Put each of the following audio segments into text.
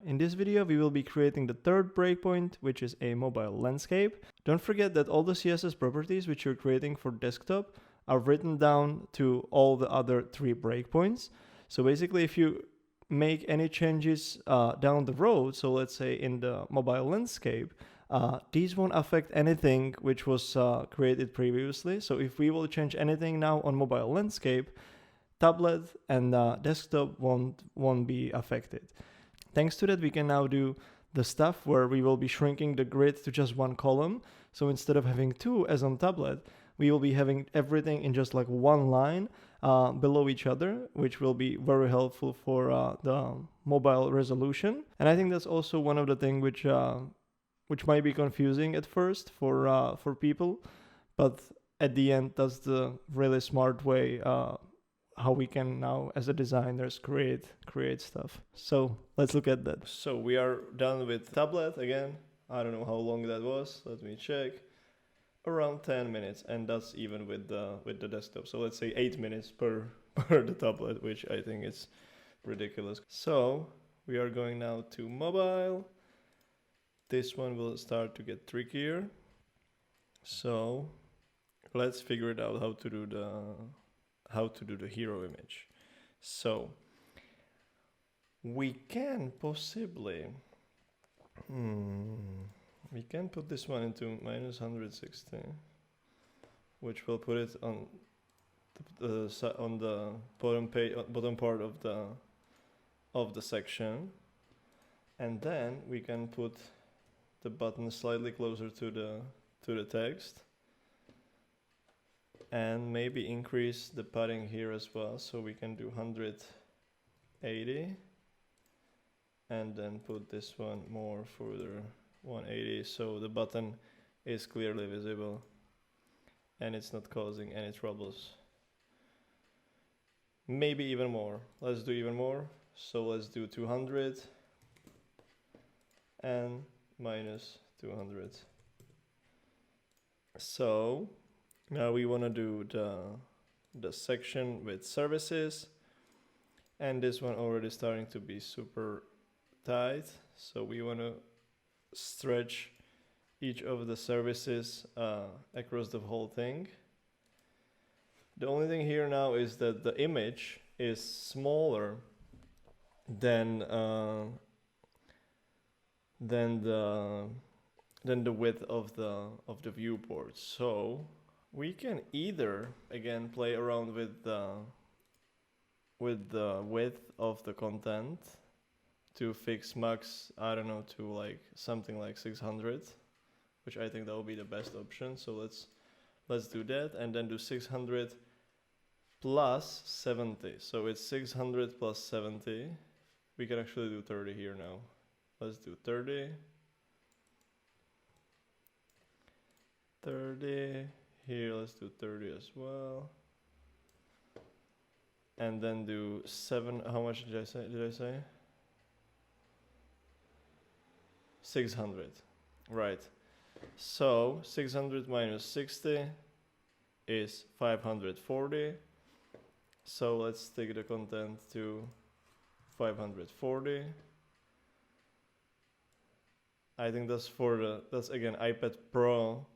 In this video, we will be creating the third breakpoint, which is a mobile landscape. Don't forget that all the CSS properties which you're creating for desktop are written down to all the other 3 breakpoints. So basically, if you make any changes down the road, so let's say in the mobile landscape, these won't affect anything which was created previously. So if we will change anything now on mobile landscape, tablet and desktop won't be affected. Thanks to that, we can now do the stuff where we will be shrinking the grid to just 1 column. So instead of having 2 as on tablet, we will be having everything in just like 1 line below each other, which will be very helpful for the mobile resolution. And I think that's also one of the things which might be confusing at first for people, but at the end, that's the really smart way how we can now, as a designers, create stuff. So let's look at that. So we are done with tablet again. I don't know how long that was. Let me check. Around 10 minutes, and that's even with the desktop. So let's say 8 minutes per the tablet, which I think is ridiculous. So we are going now to mobile. This one will start to get trickier. So let's figure it out how to do the hero image. So we can possibly we can put this one into -160, which will put it on the bottom part of the section, and then we can put the button slightly closer to the text, and maybe increase the padding here as well. So we can do 180, and then put this one more further, 180, so the button is clearly visible and it's not causing any troubles. Maybe even more. Let's do even more. So let's do 200 and -200. So now we want to do the section with services, and this one already starting to be super tight. So we want to stretch each of the services across the whole thing. The only thing here now is that the image is smaller than the width of the viewport. So we can either again play around with the width of the content to fix max, I don't know, to like something like 600, which I think that will be the best option. So let's do that, and then do 600 plus 70. So it's 600 plus 70. We can actually do 30 here now. Let's do 30. 30 here, let's do 30 as well. And then do 7, how much did I say? 600, right. So 600 minus 60 is 540. So let's take the content to 540. I think that's that's again iPad Pro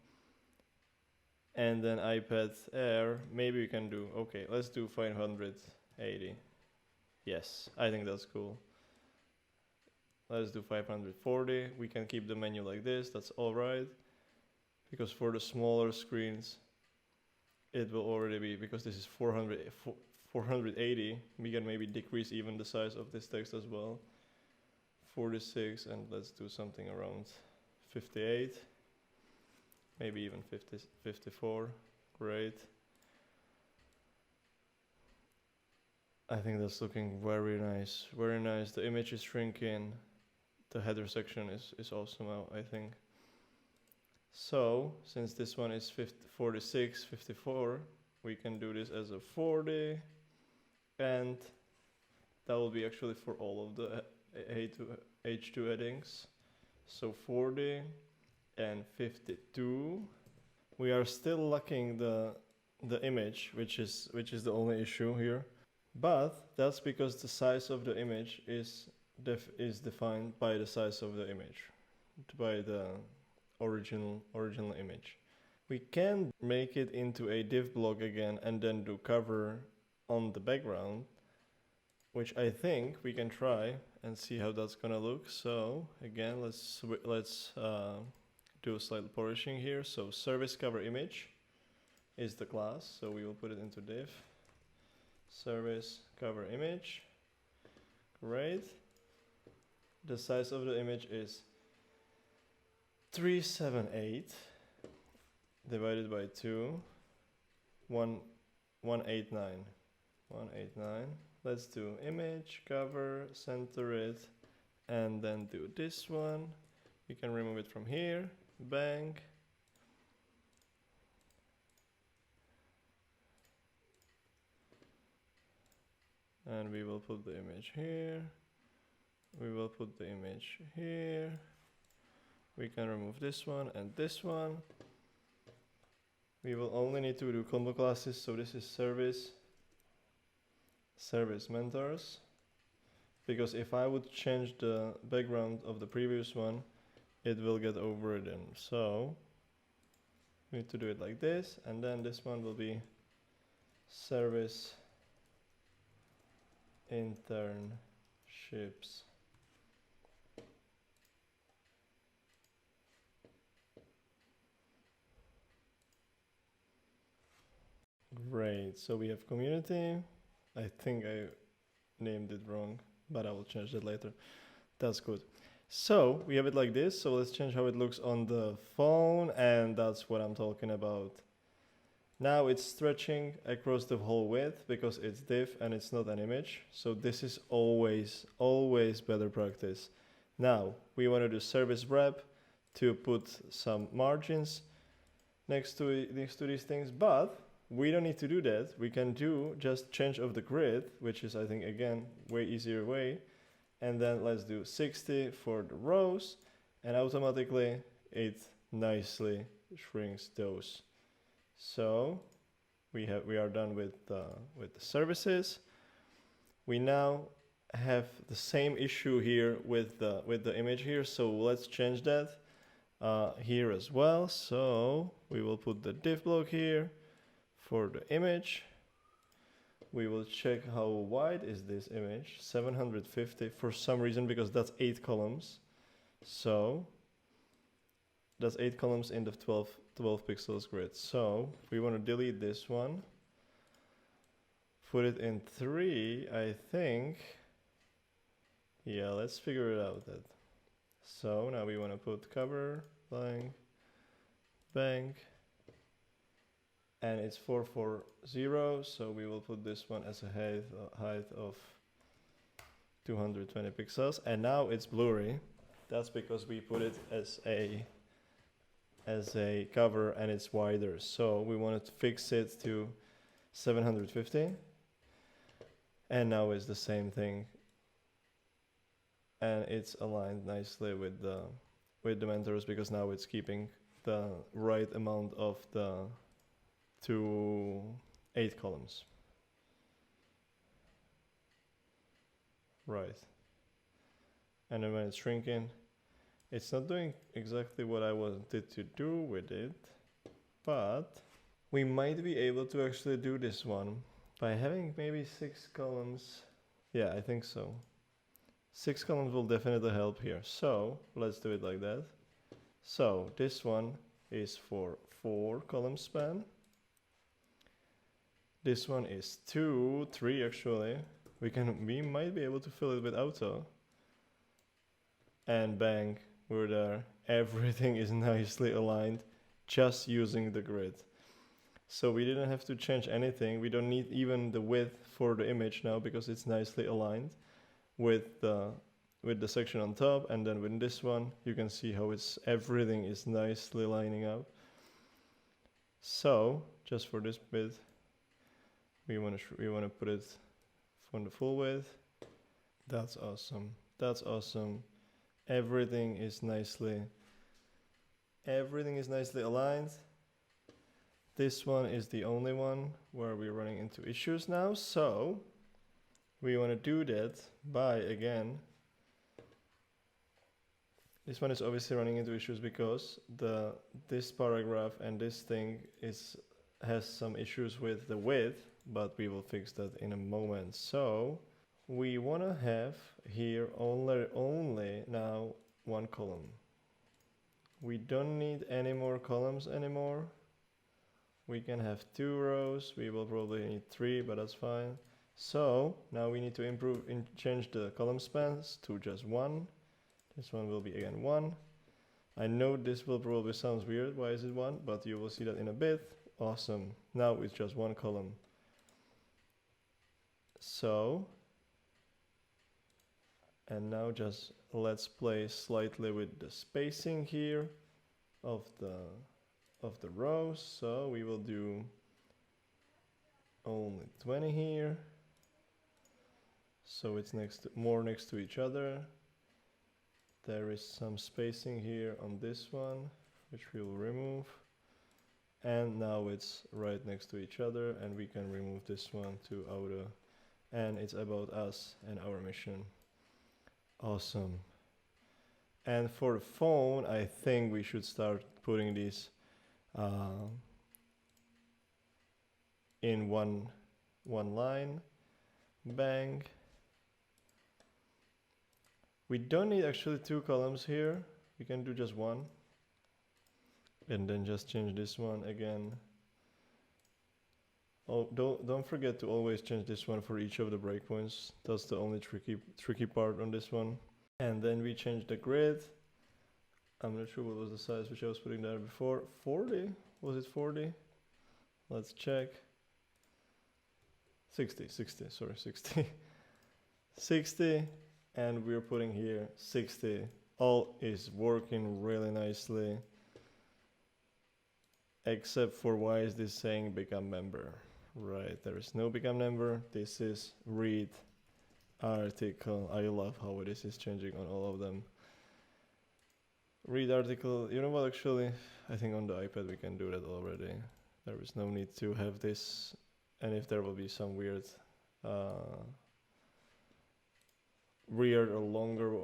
and then iPad Air. Maybe we can do, okay, let's do 580. Yes, I think that's cool. Let's do 540. We can keep the menu like this. That's all right. Because for the smaller screens, it will already be, because this is 480, we can maybe decrease even the size of this text as well. 46, and let's do something around 58. Maybe even 54. Great. I think that's looking very nice. Very nice. The image is shrinking. The header section is awesome now, I think. So, since this one is 46, 54, we can do this as a 40, and that will be actually for all of the H2 headings. So 40 and 52. We are still lacking the image, which is the only issue here. But that's because the size of the image is is defined by the size of the image, by the original image. We can make it into a div block again and then do cover on the background, which I think we can try and see how that's gonna look. So again, let's do a slight polishing here. So service cover image is the class, so we will put it into div. Service cover image. Great. The size of the image is 378 divided by 2, 189. 189. Let's do image, cover, center it, and then do this one. We can remove it from here. Bang. And we will put the image here. We will put the image here. We can remove this one and this one. We will only need to do combo classes. So this is service mentors. Because if I would change the background of the previous one, it will get overridden. So we need to do it like this, and then this one will be service internships. Great, so we have community. I think I named it wrong, but I will change that later. That's good. So we have it like this, so let's change how it looks on the phone, and that's what I'm talking about. Now it's stretching across the whole width because it's div and it's not an image. So this is always better practice. Now we want to do service wrap to put some margins next to these things, but we don't need to do that. We can do just change of the grid, which is, I think, again, way easier way. And then let's do 60 for the rows, and automatically it nicely shrinks those. So we are done with the services. We now have the same issue here with the image here. So let's change that here as well. So we will put the div block here for the image. We will check how wide is this image. 750 for some reason, because that's 8 columns. So that's 8 columns in the 12 pixels grid. So if we want to delete this one, put it in 3, I think. Yeah, let's figure it out. That. So now we want to put cover, blank, bang, and it's 440. So we will put this one as a height of 220 pixels, and now it's blurry. That's because we put it as a cover and it's wider. So we wanted to fix it to 750, and now it's the same thing, and it's aligned nicely with the mentors, because now it's keeping the right amount of the 8 columns. Right. And then when it's shrinking, it's not doing exactly what I wanted to do with it, but we might be able to actually do this one by having maybe 6 columns. Yeah, I think so. 6 columns will definitely help here. So let's do it like that. So this one is for 4 column span. This one is 3 actually. We might be able to fill it with auto. And bang, we're there. Everything is nicely aligned just using the grid. So we didn't have to change anything. We don't need even the width for the image now, because it's nicely aligned with the section on top. And then with this one, you can see how everything is nicely lining up. So just for this bit, we want to put it from the full width. That's awesome. That's awesome. Everything is nicely aligned. This one is the only one where we're running into issues now. So we want to do that by, again, This one is obviously running into issues because this paragraph and this thing has some issues with the width, but we will fix that in a moment. So we want to have here only now one column. We don't need any more columns anymore. We can have 2 rows. We will probably need 3, but that's fine. So now we need to change the column spans to just 1. This one will be again 1. I know this will probably sound weird. Why is it 1? But you will see that in a bit. Awesome. Now it's just 1 column. So, and now just let's play slightly with the spacing here of the rows. So we will do only 20 here. So it's more next to each other. There is some spacing here on this one, which we will remove. And now it's right next to each other, and we can remove this one to auto. And it's about us and our mission. Awesome. And for the phone, I think we should start putting these in one line. Bang. We don't need actually 2 columns here. We can do just 1. And then just change this one again. Oh, don't forget to always change this one for each of the breakpoints. That's the only tricky part on this one. And then we change the grid. I'm not sure what was the size which I was putting there before. 40? Was it 40? Let's check. 60, sorry, 60. 60. And we're putting here 60. All is working really nicely. Except for why is this saying become member? Right, there is no become member. This is read article. I love how this is changing on all of them. Read article. You know what, actually, I think on the iPad we can do that already. There is no need to have this. And if there will be some weird or longer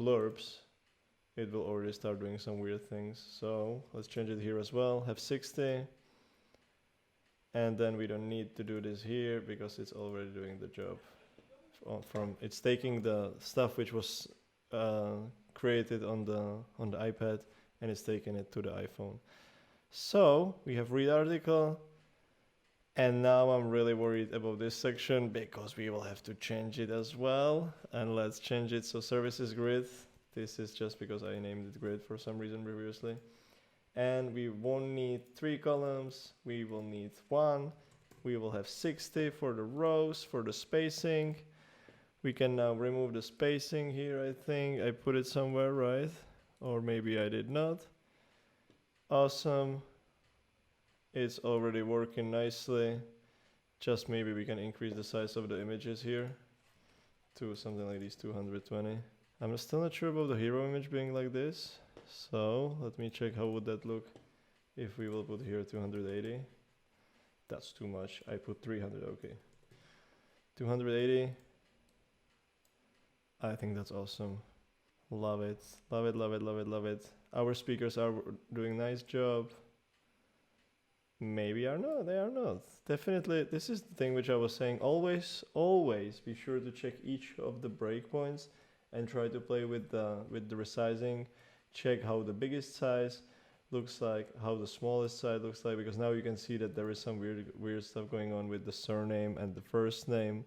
blurbs, it will already start doing some weird things. So let's change it here as well. Have 60. And then we don't need to do this here because it's already doing the job. It's taking the stuff which was created on the iPad and it's taking it to the iPhone. So we have read article. And now I'm really worried about this section because we will have to change it as well. And let's change it. So services grid. This is just because I named it grid for some reason previously. And we won't need 3 columns. We will need 1. We will have 60 for the rows, for the spacing. We can now remove the spacing here, I think. I put it somewhere, right? Or maybe I did not. Awesome. It's already working nicely. Just maybe we can increase the size of the images here to something like these 220. I'm still not sure about the hero image being like this. So let me check how would that look if we will put here 280. That's too much. I put 300, okay. 280. I think that's awesome. Love it. Love it, love it, love it, love it. Our speakers are doing a nice job. Maybe are not, they are not. Definitely, this is the thing which I was saying. Always be sure to check each of the breakpoints and try to play with the resizing. Check how the biggest size looks like, how the smallest size looks like, because now you can see that there is some weird stuff going on with the surname and the first name,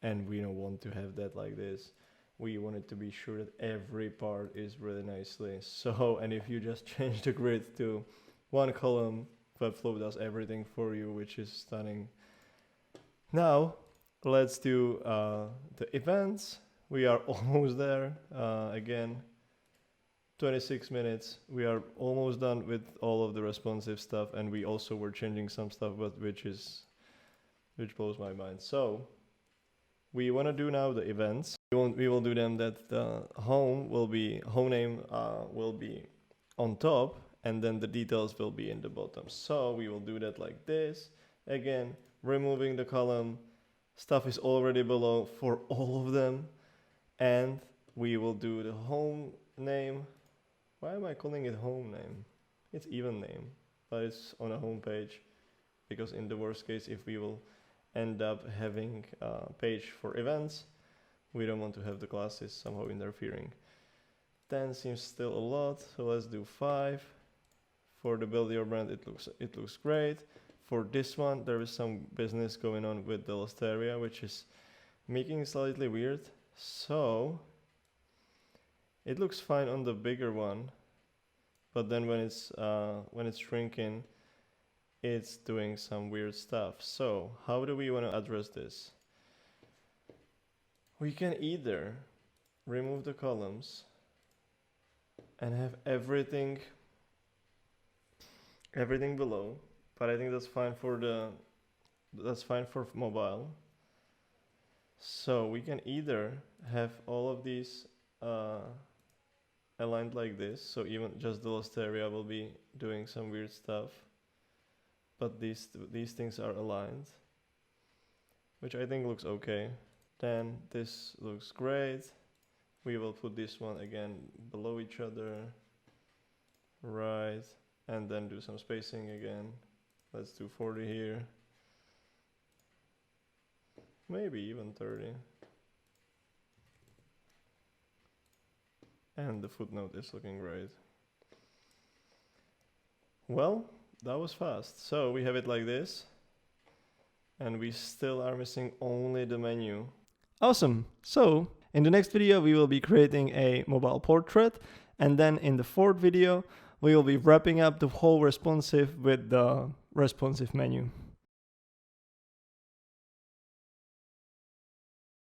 and we don't want to have that like this. We want it to be sure that every part is really nicely. So, and if you just change the grid to 1 column, Webflow does everything for you, which is stunning. Now, let's do the events. We are almost there. Again, 26 minutes. We are almost done with all of the responsive stuff, and we also were changing some stuff, but which blows my mind. So we want to do now the events. We will do them that the home name will be on top, and then the details will be in the bottom. So we will do that like this. Again, removing the column. Stuff is already below for all of them. And we will do the home name. Why am I calling it home name? It's even name, but it's on a home page, because in the worst case, if we will end up having a page for events, we don't want to have the classes somehow interfering. 10 seems still a lot, so let's do 5. For the build your brand, it looks great. For this one, there is some business going on with the lost area, which is making it slightly weird. So it looks fine on the bigger one, but then when it's shrinking, it's doing some weird stuff. So how do we want to address this? We can either remove the columns and have everything below, but I think that's fine for mobile. So we can either have all of these aligned like this, so even just the lost area will be doing some weird stuff, but these things are aligned, which I think looks okay. Then this looks great. We will put this one again below each other, right, and then do some spacing again. Let's do 40 here, maybe even 30. And the footnote is looking great. Well, that was fast. So we have it like this, and we still are missing only the menu. Awesome. So in the next video, we will be creating a mobile portrait, and then in the fourth video, we will be wrapping up the whole responsive with the responsive menu.